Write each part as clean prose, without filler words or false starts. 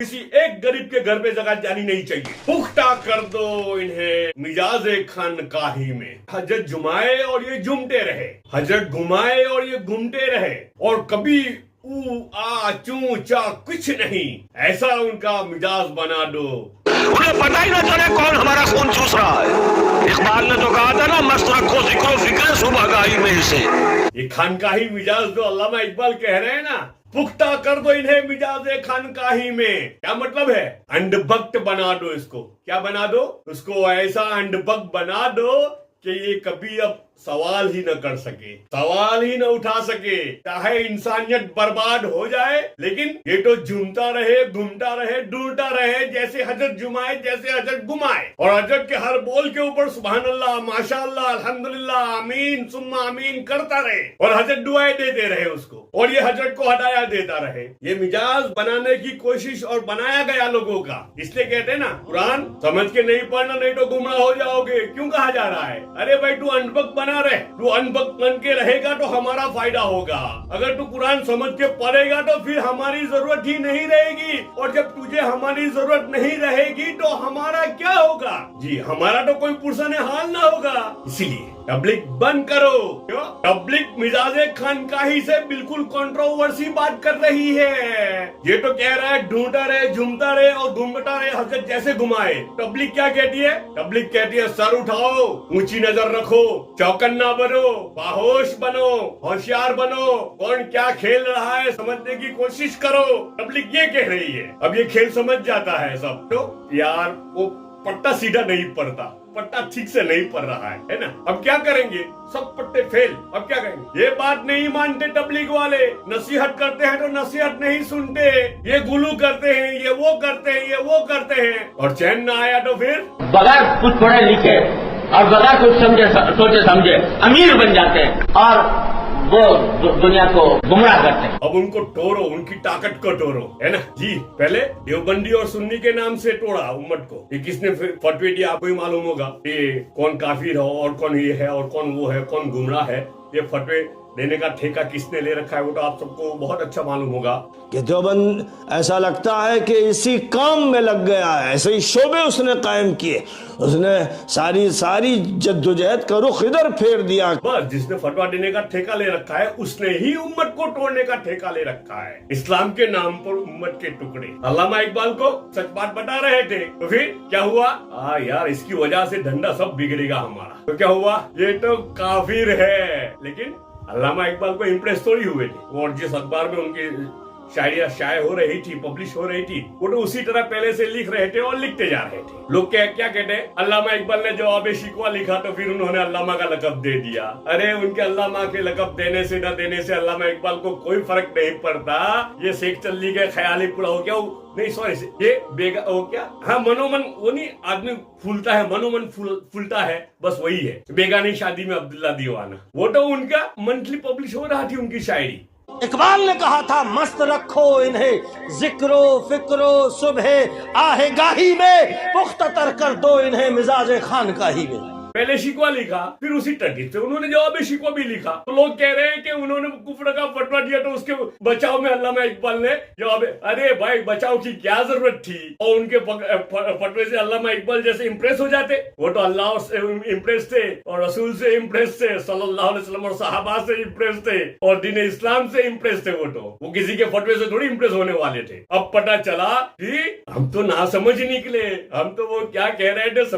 किसी एक गरीब के घर पे ज़कात जानी नहीं चाहिए। पुख्ता कर दो इन्हें मिजाज खानकाही में। हजरत जुमाए और ये झूमते रहे, हजरत घुमाए और ये घूमते रहे, और कभी ऊ आ चू चा कुछ नहीं, ऐसा उनका मिजाज बना दो। उन्हें पता ही ना चले कौन हमारा खून चूस रहा है। इकबाल ने तो कहा था ना, मस्त रखो जिक्रो फिक्र सुबहगाही में इसे। ये खानकाही मिजाज जो अल्लामा इकबाल कह रहे हैं ना, पुख्ता कर दो इन्हें मिजाज खानकाही में, क्या मतलब है? अंधभक्त बना दो इसको। क्या बना दो? उसको ऐसा अंधभक्त बना दो कि ये कभी अब सवाल ही न कर सके, सवाल ही न उठा सके, चाहे इंसानियत बर्बाद हो जाए, लेकिन ये तो झूमता रहे, घूमता रहे, डूलता रहे, जैसे हजरत जुमाए, जैसे हजरत घुमाए, और हजरत के हर बोल के ऊपर सुभान अल्लाह, माशाअल्लाह, अल्हम्दुलिल्लाह, आमीन सुम्मा आमीन करता रहे, और हजरत दुआएं देते रहे उसको, और ये हजरत को हदाया देता रहे। ये मिजाज बनाने की कोशिश और बनाया गया लोगों का। इसलिए कहते हैं ना, कुरान समझ के नहीं पढ़ना, नहीं तो गुमराह हो जाओगे। क्यों कहा जा रहा है? अरे भाई तू अनबक बना रहे, तू अनबक बन के रहेगा तो हमारा फायदा होगा। अगर तू कुरान समझ के पढ़ेगा तो फिर हमारी जरूरत ही नहीं रहेगी, और जब तुझे हमारी जरूरत नहीं रहेगी तो हमारा क्या होगा? जी, हमारा तो कोई पुरसान हाल ना होगा। इसीलिए तबलीग बंद करो। क्यों? तबलीग मिजाजे खानकाही से बिल्कुल कंट्रोवर्सी बात कर रही है। ये तो कह रहा है ढूंढता रहे, झूमता रहे और घूमता रहे, हजरत जैसे घुमाए। तबलीग क्या कहती है? तबलीग कहती है सर उठाओ, ऊंची नजर रखो, चौकन्ना बनो, बाहोश बनो, होशियार बनो, कौन क्या खेल रहा है समझने की कोशिश करो। तबलीग ये कह रही है। अब ये खेल समझ जाता है सब, तो यार वो पट्टा सीधा नहीं पड़ता, पट्टा ठीक से नहीं पड़ रहा है ना? अब क्या करेंगे? सब पट्टे फेल। अब क्या करेंगे? ये बात नहीं मानते तबलीग वाले, नसीहत करते हैं तो नसीहत नहीं सुनते, ये गुलू करते हैं, ये वो करते हैं, ये वो करते हैं, और चैन ना आया तो फिर बगैर कुछ पढ़े लिखे और बगैर कुछ सोचे समझे अमीर बन जाते हैं, और वो दुनिया को गुमराह करते हैं। अब उनको तोड़ो, उनकी ताकत को तोड़ो, है ना जी? पहले देवबंदी और सुन्नी के नाम से तोड़ा उम्मत को। ये किसने फतवे दिया आपको ही मालूम होगा। ये कौन काफिर है और कौन ये है और कौन वो है, कौन गुमराह है, ये फतवे देने का ठेका किसने ले रखा है वो तो आप सबको बहुत अच्छा मालूम होगा। कि देवबंद ऐसा लगता है कि इसी काम में लग गया है, ऐसे ही शोबे उसने कायम किए, उसने सारी जद्दोजहद का रुख इधर फेर दिया। बस जिसने फतवा देने का ठेका ले रखा है उसने ही उम्मत को तोड़ने का ठेका ले रखा है। इस्लाम के नाम पर उम्मत के टुकड़े। अल्लामा इकबाल को सच बात बता रहे थे, तो फिर क्या हुआ? यार इसकी वजह से धंधा सब बिगड़ेगा हमारा। तो क्या हुआ? ये तो काफिर है। लेकिन अल्लामा इकबाल को इम्प्रेस थोड़ी हुए थे, और जिस अखबार में उनकी शायरियां शाये हो रही थी, पब्लिश हो रही थी, वो तो उसी तरह पहले से लिख रहे थे और लिखते जा रहे थे। लोग क्या कहते हैं? अल्लामा इकबाल ने जवाब शिकवा लिखा तो फिर उन्होंने अल्लामा का लकब दे दिया। अरे उनके अल्लामा के लकब देने से न देने से अल्लामा इकबाल को कोई फर्क नहीं पड़ता। ये शेख चल्ली के ख्याली पूरा हो गया, नहीं सॉरी, ये बेगा हो क्या? हाँ, मनोमन वो नहीं, आदमी फूलता है, मनोमन फूलता है, बस वही है। बेगानी शादी में अब्दुल्ला दीवाना, वो तो उनका मंथली पब्लिश हो रहा थी उनकी शायरी। इकबाल ने कहा था मस्त रखो इन्हें जिक्रो फिक्रो सुबह आहेगाही में, पुख्ता तर कर दो इन्हें मिजाज खानकाही में। पहले शिकवा लिखा, फिर उसी तरकीब से उन्होंने जवाब शिकवा भी लिखा। तो लोग कह रहे हैं कि उन्होंने कुफ्र का फतवा दिया तो उसके बचाव में अल्लामा इकबाल ने जवाब, अरे भाई बचाव की क्या जरूरत थी? और उनके फतवे से अल्लामा इकबाल जैसे इम्प्रेस हो जाते। वो तो अल्लाह से इम्प्रेस थे और रसूल से इम्प्रेस थे, सल्लल्लाहु अलैहि वसल्लम और सहाबा से इम्प्रेस थे, और दीन इस्लाम से इम्प्रेस थे। वो किसी के फतवे से थोड़ी इम्प्रेस होने वाले थे। अब पता चला कि हम तो ना समझ निकले, हम तो वो क्या कह रहे थे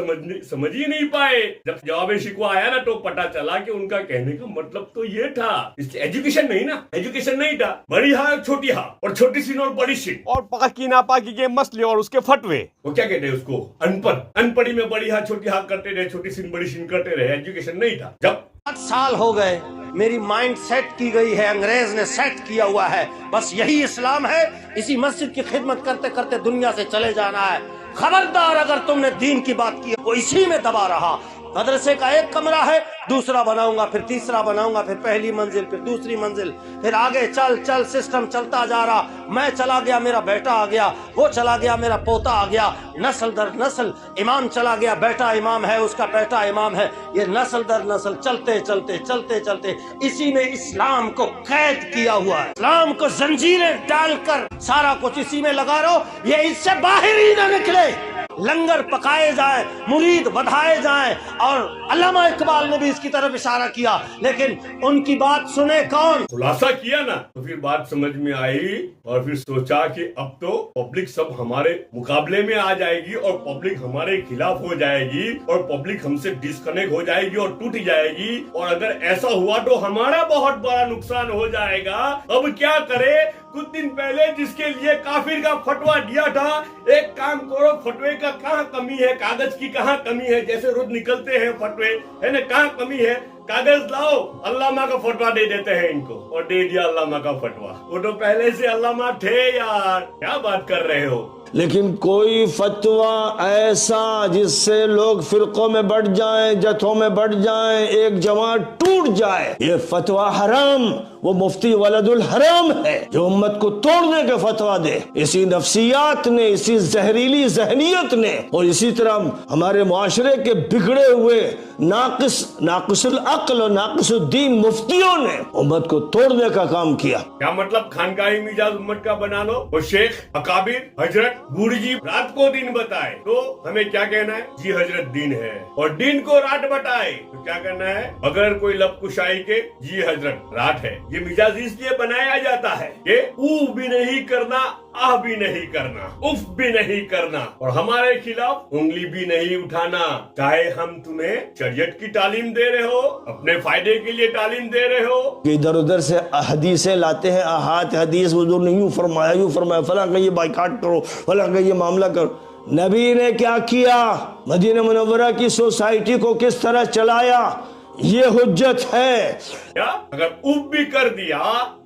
समझ ही नहीं पाए। जब जवाब शिकवा आया ना तो पता चला कि उनका कहने का मतलब तो ये था। इसलिए एजुकेशन नहीं था, बड़ी हा छोटी हा, और छोटी सीन और बड़ी सीन, और पाकी नापाकी के मसले और उसके फतवे। वो क्या कहते हैं उसको? अनपढ़। अनपढ़ी में बड़ी हा छोटी हा करते रहे, छोटी सीन बड़ी सीन करते रहे, एजुकेशन नहीं था। जब 7 साल हो गए, मेरी माइंड सेट की गई है, अंग्रेज ने सेट किया हुआ है, बस यही इस्लाम है, इसी मस्जिद की खिदमत करते करते दुनिया से चले जाना है। खबरदार अगर तुमने दीन की बात की वो इसी में दबा रहा, मदरसे का एक कमरा है, दूसरा बनाऊंगा, फिर तीसरा बनाऊंगा, फिर पहली मंजिल, फिर दूसरी मंजिल, फिर आगे चल चल सिस्टम चलता जा रहा। मैं चला गया, मेरा बेटा आ गया, वो चला गया, मेरा पोता आ गया, नस्ल दर नस्ल। इमाम चला गया, बेटा इमाम है, उसका बेटा इमाम है, ये नस्ल दर नस्ल चलते चलते चलते चलते इसी में इस्लाम को कैद किया हुआ है। इस्लाम को जंजीरें डालकर सारा कुछ इसी में लगा रहो, ये इससे बाहर ही ना निकले। लंगर पकाए जाए, मुरीद बढ़ाए जाएं, और अल्लामा इकबाल ने भी इसकी तरफ इशारा किया, लेकिन उनकी बात सुने कौन? खुलासा किया ना, तो फिर बात समझ में आई और फिर सोचा कि अब तो पब्लिक सब हमारे मुकाबले में आ जाएगी और पब्लिक हमारे खिलाफ हो जाएगी और पब्लिक हमसे डिस्कनेक्ट हो जाएगी और टूट जाएगी, और अगर ऐसा हुआ तो हमारा बहुत बड़ा नुकसान हो जाएगा। अब क्या करे? कुछ दिन पहले जिसके लिए काफिर का फतवा दिया था, एक काम करो, फतवे का कहाँ कमी है, कागज की कहाँ कमी है, जैसे रोज निकलते हैं फतवे, है ना, कहाँ कमी है, कागज लाओ, अल्लामा का फतवा दे देते हैं इनको, और दे दिया अल्लामा का फतवा। वो तो पहले से अल्लामा थे यार, क्या बात कर रहे हो? लेकिन कोई फतवा ऐसा जिससे लोग फिरकों में बढ़ जाएं, जथों में बढ़ जाएं, एक जमात टूट जाए, ये फतवा हराम, वो मुफ्ती वलदुल हराम है जो उम्मत को तोड़ने का फतवा दे। इसी नफ्सियात ने, इसी जहरीली जहनियत ने और इसी तरह हमारे मुआशरे के बिगड़े हुए नाकिसुल अक्ल और नाकिसुल दीन मुफ्तियों ने उम्मत को तोड़ने का काम किया। क्या मतलब खानकाही मिजाज उम्मत का बना लो? वो शेख, अकाबिर, हजरत, बूढ़ी जी रात को दिन बताए तो हमें क्या कहना है? जी हजरत दिन है। और दिन को रात बताए तो क्या करना है? अगर कोई लब कुशाई के, जी हजरत रात है। ये मिजाज इसलिए बनाया जाता है कि ऊ भी नहीं करना, आह भी नहीं करना, उफ भी नहीं करना, और हमारे खिलाफ उंगली भी नहीं उठाना। चाहे हम तुम्हें शरीयत की तालीम दे रहे हो, अपने फायदे के लिए तालीम दे रहे हो, इधर उधर से हदीसें लाते हैं, आहात हदीस, हुजूर ने यूं फरमाया, फला का ये बाइकाट करो, फला का ये मामला करो। नबी ने क्या किया? मदीना मुनव्वरा की सोसाइटी को किस तरह चलाया? ये हुज्जत है। क्या अगर उफ भी कर दिया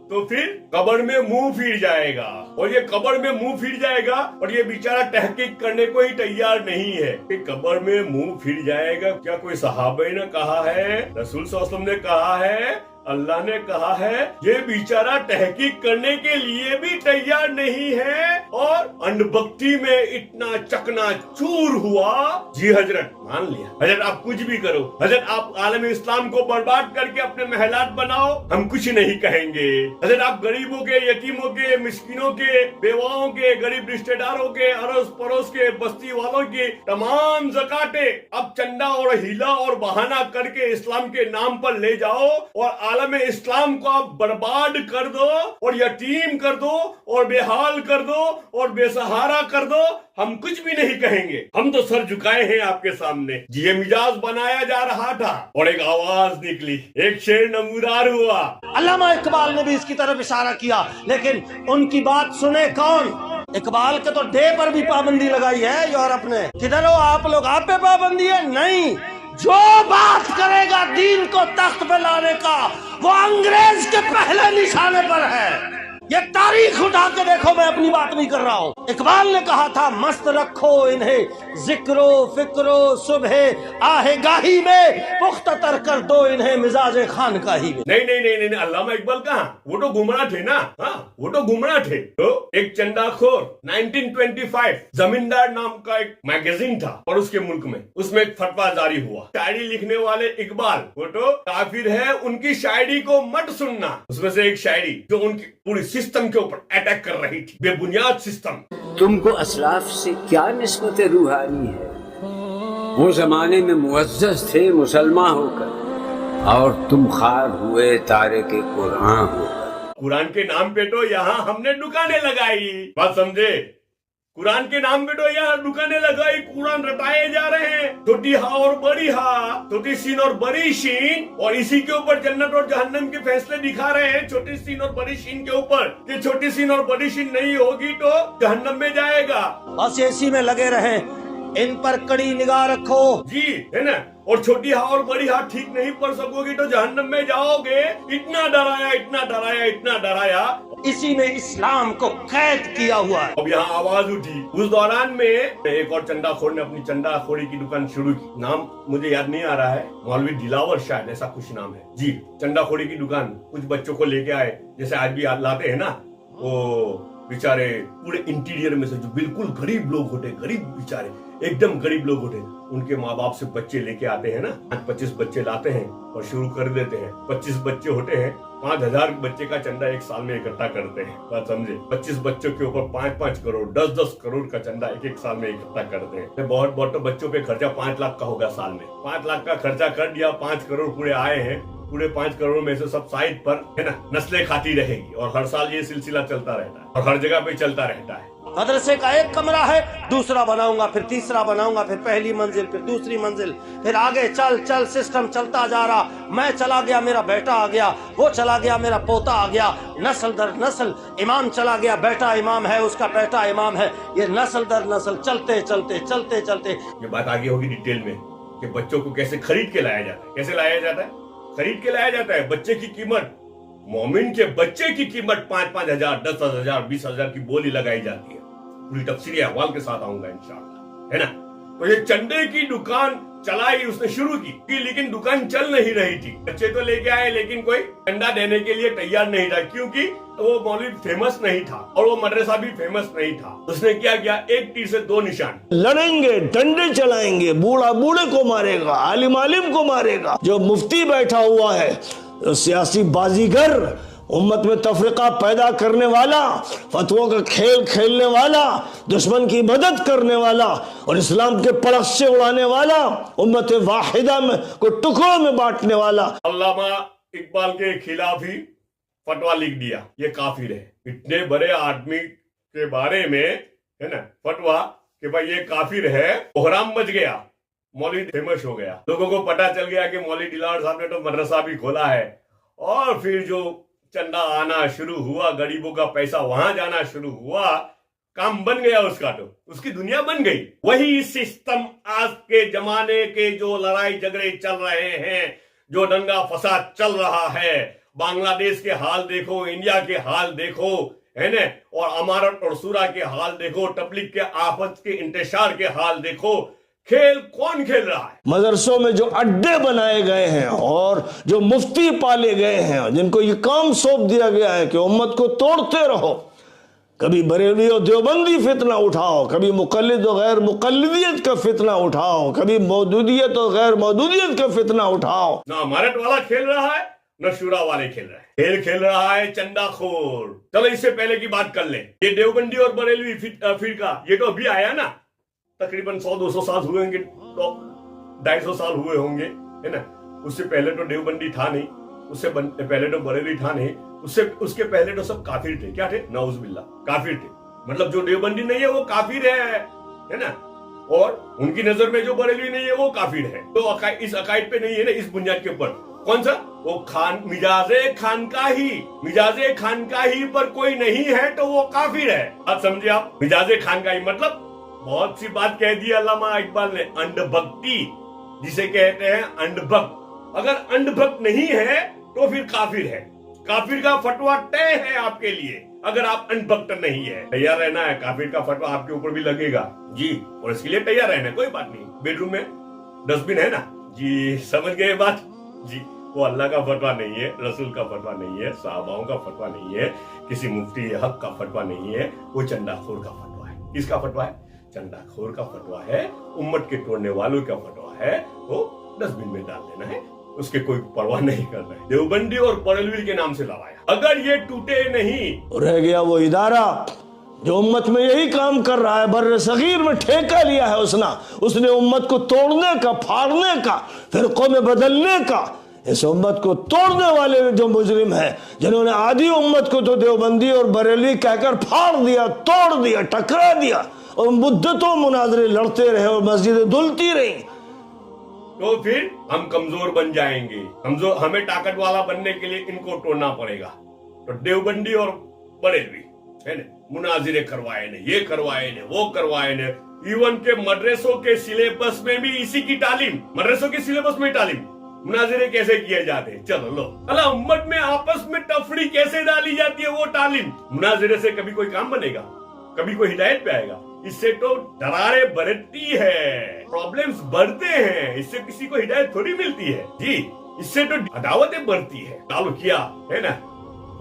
तो फिर कब्र में मुंह फिर जाएगा, और ये कब्र में मुंह फिर जाएगा, और ये बेचारा तहकीक करने को ही तैयार नहीं है कि कब्र में मुंह फिर जाएगा। क्या कोई सहाबे ने कहा है? रसूल सल्लल्लाहु अलैहि वसल्लम ने कहा है? अल्लाह ने कहा है? ये बेचारा तहकीक करने के लिए भी तैयार नहीं है और अंधभक्ति में इतना चकनाचूर हुआ। जी हजरत मान लिया, हजरत आप कुछ भी करो, हजरत आप आलम इस्लाम को बर्बाद करके अपने महलात बनाओ, हम कुछ नहीं कहेंगे। हजरत आप गरीबों के, यतीमों के, मिस्किनों के, बेवाओं के, गरीब रिश्तेदारों के, अड़ोस पड़ोस के, बस्ती वालों के तमाम ज़काते अब चंदा और हीला और बहाना करके इस्लाम के नाम पर ले जाओ और आलम इस्लाम को आप बर्बाद कर दो और यतीम कर दो और बेहाल कर दो और बेसहारा कर दो, हम कुछ भी नहीं कहेंगे। हम तो सर झुकाए हैं आपके सामने। ये मिजाज बनाया जा रहा था और एक आवाज निकली, एक शेर नमूदार हुआ। अल्लामा इकबाल ने भी इसकी तरफ इशारा किया, लेकिन उनकी बात सुने कौन? इकबाल के तो डे पर भी पाबंदी लगाई है यूरोप ने। किधर हो आप लोग? आप पे पाबंदी है? नहीं। जो बात करेगा दीन को तख्त पे लाने का, वो अंग्रेज के पहले निशाने पर है। ये तारीख उठा के देखो, मैं अपनी बात नहीं कर रहा हूँ। इकबाल ने कहा था, मस्त रखो इन्हें जिक्रो फिक्रो सुबह आहेगाही में, पुख्ता तर कर दो इन्हें मिजाज खानकाही में। नहीं नहीं नहीं नहीं, अल्लामा इकबाल कहाँ? वो तो गुमराह थे ना। हाँ, वो तो गुमराह थे। तो एक चंदाखोर 1925 जमींदार नाम का एक मैगजीन था और उसके मुल्क में, उसमें एक फतवा जारी हुआ, शायरी लिखने वाले इकबाल वो तो काफिर है, उनकी शायरी को मत सुनना। उसमें से एक शायरी जो उनकी पूरी सिस्टम के ऊपर अटैक कर रही थी, बेबुनियाद सिस्टम। तुमको असलाफ से क्या निस्बत रूहानी है? वो जमाने में मुअज़्ज़ज़ थे मुसलमान होकर, और तुम खार हुए तारे के कुरान होकर। कुरान के नाम पे तो यहाँ हमने दुकानें लगाई, बात समझे? कुरान के नाम पे तो यहाँ दुकानें लगाई, कुरान रटाए जा रहे हैं, छोटी हा और बड़ी हा, छोटी सीन और बड़ी शीन, और इसी के ऊपर जन्नत और जहन्नम के फैसले दिखा रहे हैं, छोटी सीन और बड़ी शीन के ऊपर। कि छोटी सीन और बड़ी शीन नहीं होगी तो जहन्नम में जाएगा। बस इसी में लगे रहे, इन पर कड़ी निगाह रखो। जी है ना, और छोटी हाथ और बड़ी हाथ ठीक नहीं पढ़ सकोगे तो जहन्नम में जाओगे। इतना डराया, इतना डराया, इतना डराया। इसी ने इस्लाम को कैद किया हुआ है। अब यहाँ आवाज उठी। उस दौरान में एक और चंदाखोर ने अपनी चंदाखोरी की दुकान शुरू की। नाम मुझे याद नहीं आ रहा है, मौलवी दिलावर शायद, ऐसा कुछ नाम है जी। चंदाखोरी की दुकान, कुछ बच्चों को लेके आए, जैसे आज भी लाते हैं ना, वो बेचारे पूरे इंटीरियर में से जो बिल्कुल गरीब लोग होते, गरीब बेचारे एकदम गरीब लोग होते, उनके माँ बाप से बच्चे लेके आते हैं ना, 25 बच्चे लाते हैं और शुरू कर देते हैं। 25 बच्चे होते हैं, 5000 बच्चे का चंदा एक साल में इकट्ठा करते हैं। बात समझे? 25 बच्चों के ऊपर 5-5 करोड़, 10-10 करोड़ का चंदा एक साल में इकट्ठा करते हैं। बहुत बहुत तो बच्चों पे खर्चा 5 लाख का होगा साल में। 5 लाख का खर्चा कर दिया, 5 करोड़ पूरे आए हैं। पूरे 5 करोड़ में से सब साइड पर है ना, नस्लें खाती रहेगी और हर साल ये सिलसिला चलता रहता है और हर जगह पे चलता रहता है। मदरसे का एक कमरा है, दूसरा बनाऊंगा, फिर तीसरा बनाऊंगा, फिर पहली मंजिल, फिर दूसरी मंजिल, फिर आगे चल चल सिस्टम चलता जा रहा। मैं चला गया, मेरा बेटा आ गया, वो चला गया, मेरा पोता आ गया, नस्ल दर नस्ल। इमाम चला गया, बेटा इमाम है, उसका बेटा इमाम है, ये नस्ल दर नस्ल चलते चलते चलते चलते। ये बात आगे होगी डिटेल में कि बच्चों को कैसे खरीद के लाया जाता है। कैसे लाया जाता है? खरीद के लाया जाता है। बच्चे की कीमत, मोमिन के बच्चे की कीमत 5-5 हजार, 10 हजार, 20 हजार की बोली लगाई जाती है। पूरी तफसीली अहवाल के साथ आऊंगा इंशाअल्लाह, है ना। तो ये चंदे की दुकान चलाई उसने, शुरू की, लेकिन दुकान चल नहीं रही थी। बच्चे तो लेके आए लेकिन कोई चंदा देने के लिए तैयार नहीं था, क्योंकि वो मौलवी फेमस नहीं था और वो मदरसा भी फेमस नहीं था। उसने क्या किया, एक तीर से 2 निशान। लड़ेंगे, डंडे चलाएंगे, बूढ़ा बूढ़े को मारेगा, आलिम आलिम को मारेगा। जो मुफ्ती बैठा हुआ है, सियासी बाजीगर, उम्मत में तफरीका पैदा करने वाला, फतवों का खेल खेलने वाला, दुश्मन की मदद करने वाला और इस्लाम के पड़क्षे उड़ाने वाला, उम्मत वाहिदा में को टुकड़ों में बांटने वाला। अल्लामा इकबाल के खिलाफ ही फतवा लिख दिया, ये काफिर है। इतने बड़े आदमी के बारे में, है ना, फतवा कि भाई ये काफिर है। कोहराम बच गया, मौलवी फेमस हो गया, लोगों को पता चल गया कि मौलवी दिलावर साहब ने तो मदरसा भी खोला है। और फिर जो चंदा आना शुरू हुआ, गरीबों का पैसा वहां जाना शुरू हुआ, काम बन गया उसका, तो उसकी दुनिया बन गई। वही सिस्टम आज के जमाने के जो लड़ाई झगड़े चल रहे हैं, जो दंगा फसाद चल रहा है, बांग्लादेश के हाल देखो, इंडिया के हाल देखो, है ना, और अमारत और सूरा के हाल देखो, तबलीग के आपस के इंतशार के हाल देखो। खेल कौन खेल रहा है? मदरसों में जो अड्डे बनाए गए हैं और जो मुफ्ती पाले गए हैं, जिनको ये काम सौंप दिया गया है कि उम्मत को तोड़ते रहो, कभी बरेली और देवबंदी फितना उठाओ, कभी मुकल्लिद और गैर मुकल्लिदियत का फितना उठाओ, कभी मौजूदियत और गैर मौजूदियत का फितना उठाओ। ना अमारत वाला खेल रहा है, न शूरा वाले खेल रहे हैं। खेल रहा है चंदाखोर। चलो इससे पहले की बात कर ले। ये देवबंदी और बरेलवी फिरका, ये तो अभी आया ना, तकरीबन 100-200 साल हुए होंगे, तो 250 साल हुए होंगे, है ना। उससे पहले तो देवबंदी था नहीं, उससे पहले तो बरेली था नहीं, उसके पहले तो सब काफिर थे। क्या थे? नाउजुबिल्लाह, काफिर थे। मतलब जो देवबंदी नहीं है वो काफिर है ना। और उनकी नजर में जो बरेली नहीं है वो काफिर है। तो इस अकाइद पे नहीं है ना, इस बुनियाद के ऊपर। कौन सा? वो मिजाजे खानकाही पर कोई नहीं है तो वो काफिर है। अब समझे आप? मिजाजे खानकाही मतलब बहुत सी बात कह दी अल्लामा इकबाल ने। अंधभक्ति जिसे कहते हैं, अंधभक्त। अगर अंधभक्त नहीं है तो फिर काफिर है। काफिर का फतवा तय है आपके लिए अगर आप अंधभक्त नहीं है। तैयार रहना है, काफिर का फतवा आपके ऊपर भी लगेगा जी, और इसके लिए तैयार रहना है। कोई बात नहीं, बेडरूम में डस्टबिन है ना जी, समझ गए बात जी। वो अल्लाह का फतवा नहीं है, रसूल का फतवा नहीं है, सहाबाओं का फतवा नहीं है, किसी मुफ्ती हक का फतवा नहीं है, वो चंदाखोर का फतवा है। किसका फतवा है? चंदाखोर का फतवा है, उम्मत के तोड़ने वालों का फतवा है, वो डस्टबिन में डाल देना है, उसके कोई परवाह नहीं करना है। देवबंदी और बरेलवी के नाम से लड़ाया, अगर ये टूटे नहीं। रह गया वो इदारा जो उम्मत में यही काम कर रहा है, बर्र सगीर में ठेका लिया है उसने उम्मत को तोड़ने का, फाड़ने का, फिरकों में बदलने का। इस उम्मत को तोड़ने वाले जो मुजरिम है, जिन्होंने आधी उम्मत को तो देवबंदी और बरेली कहकर फाड़ दिया, तोड़ दिया, टकरा दिया और मुद्दतों मुनाजरे लड़ते रहे और मस्जिदें धुलती रही, तो फिर हम कमजोर बन जाएंगे। हमें ताकत वाला बनने के लिए इनको तोड़ना पड़ेगा। तो देवबंदी और बरेलवी, है ना, मुनाजिरे करवाए ने, ये करवाए ने, वो करवाए ने। इवन के मदरसों के सिलेबस में भी इसी की तालीम, मदरसों के सिलेबस में तालीम, मुनाजिरे कैसे किए जाते हैं। चलो लो, अल्लाह उम्मत में आपस में तफरी कैसे डाली जाती है वो तालीम। मुनाजिरे से कभी कोई काम बनेगा, कभी कोई हिदायत पे आएगा? इससे तो दरारें बढ़ती है, प्रॉब्लम्स बढ़ते हैं, इससे किसी को हिदायत थोड़ी मिलती है जी। इससे तो अदावतें बढ़ती है। चालू किया है ना,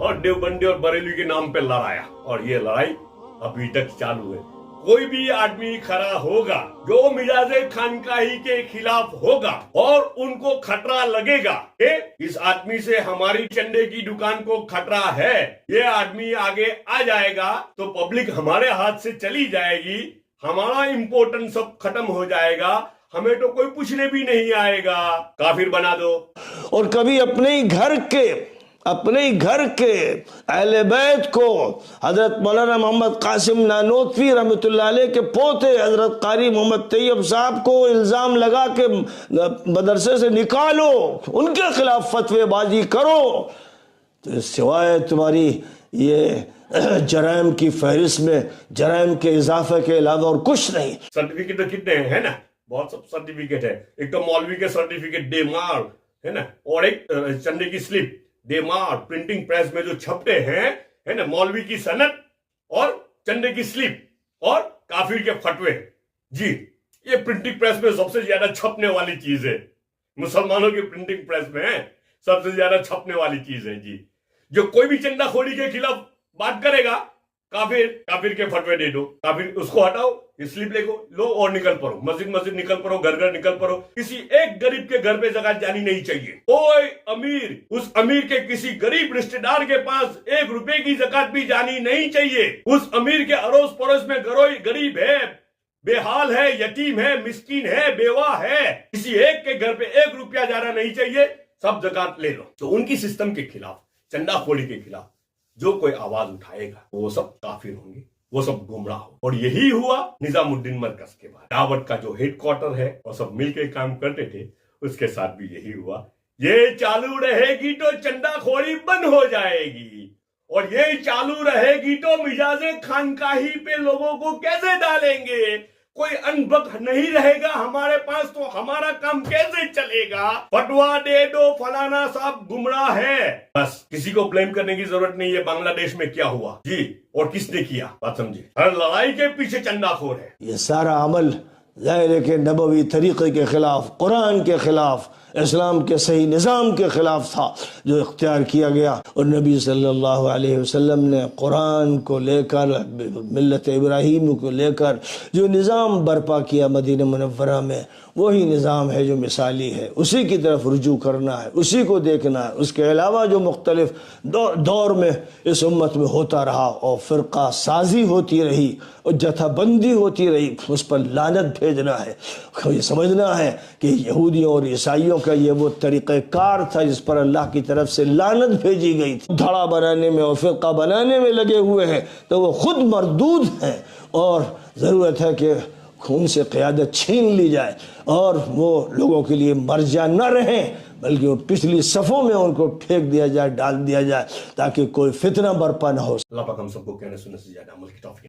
और देवबंदी और बरेली के नाम पे लड़ाया, और ये लड़ाई अभी तक चालू है। कोई भी आदमी खड़ा होगा जो मिजाजे खानकाही के खिलाफ होगा और उनको खतरा लगेगा कि इस आदमी से हमारी चंदे की दुकान को खतरा है, ये आदमी आगे आ जाएगा तो पब्लिक हमारे हाथ से चली जाएगी, हमारा इम्पोर्टेंस सब खत्म हो जाएगा, हमें तो कोई पूछने भी नहीं आएगा, काफिर बना दो। और कभी अपने ही घर के अहले बैत को हजरत मौलाना मोहम्मद कासिम नानोतवी रहमतुल्लाह अलैह के पोते हजरत कारी मोहम्मद तैयब साहब को इल्जाम लगा के मदरसे से निकालो, उनके खिलाफ फतवेबाजी करो, तो सिवाय तुम्हारी ये जराइम की फहरिस्त में जराइम के इजाफे के अलावा और कुछ नहीं। सर्टिफिकेट तो कितने हैं, है ना, बहुत सब सर्टिफिकेट है। एक तो मौलवी के सर्टिफिकेट देमार है ना, और एक चंदे की स्लिप देमार प्रिंटिंग प्रेस में जो छपते हैं, है ना, मौलवी की सनद और चंदे की स्लिप और काफिर के फतवे जी। ये प्रिंटिंग प्रेस में सबसे ज्यादा छपने वाली चीज है, मुसलमानों की प्रिंटिंग प्रेस में सबसे ज्यादा छपने वाली चीज है जी। जो कोई भी चंदाखोरी के खिलाफ बात करेगा, काफिर के फतवे दे दो, काफिर उसको हटाओ, स्लिप लो और निकल पड़ो, मस्जिद निकल पड़ो, घर निकल पड़ो। किसी एक गरीब के घर पे ज़कात जानी नहीं चाहिए। कोई अमीर उस अमीर के किसी गरीब रिश्तेदार के पास 1 रुपए की ज़कात भी जानी नहीं चाहिए। उस अमीर के अड़ोस पड़ोस में गरीब है, बेहाल है, यतीम है, मिस्कीन है, बेवा है, किसी एक के घर पे 1 रुपया जाना नहीं चाहिए, सब ज़कात ले लो। तो उनकी सिस्टम के खिलाफ, चंदाखोरी के खिलाफ जो कोई आवाज उठाएगा वो सब काफिर होंगे, वो सब गुमराह हो। और यही हुआ निजामुद्दीन मरकज के बाद। दावत का जो हेडक्वार्टर है और सब मिलकर काम करते थे, उसके साथ भी यही हुआ। ये चालू रहेगी तो चंदाखोरी बंद हो जाएगी, और ये चालू रहेगी तो मिजाजे खानकाही पे लोगों को कैसे डालेंगे। कोई अनबक नहीं रहेगा हमारे पास तो हमारा काम कैसे चलेगा। फतवा दे दो फलाना साहब गुमराह है, बस किसी को ब्लेम करने की जरूरत नहीं है। बांग्लादेश में क्या हुआ जी और किसने किया, बात समझिए। हर लड़ाई के पीछे चंदाखोर है। ये सारा अमल ज़ाहिर के नबवी तरीक़े के खिलाफ, कुरान के खिलाफ, इस्लाम के सही निज़ाम के खिलाफ था जो इख्तियार किया गया। और नबी सल्लल्लाहु अलैहि वसल्लम ने कुरान को लेकर, मिल्लत इब्राहीम को लेकर जो निज़ाम बर्पा किया मदीना मुनव्वरा में, वही निज़ाम है जो मिसाली है। उसी की तरफ रुजू करना है, उसी को देखना है। उसके अलावा जो मुख्तलिफ दौर में इस उम्मत में होता रहा और फ़िरका साजी होती रही और जथाबंदी होती रही, उस पर लानत भेजना है। ये समझना है कि यहूदियों और ईसाइयों का ये वो तरीक़ेकार था जिस पर अल्लाह की तरफ से लानत भेजी गई थी। धड़ा बनाने में और फ़िरका बनाने में लगे हुए हैं तो वो खुद मरदूद हैं, और ज़रूरत है कि खून से क़यादत छीन ली जाए और वो लोगों के लिए मर्जा न रहें, बल्कि वो पिछली सफ़ों में उनको फेंक दिया जाए, डाल दिया जाए, ताकि कोई फितना बर्पा न हो। अल्लाह पाक हम सबको कहने सुनने से ज़्यादा अमल की तौफीक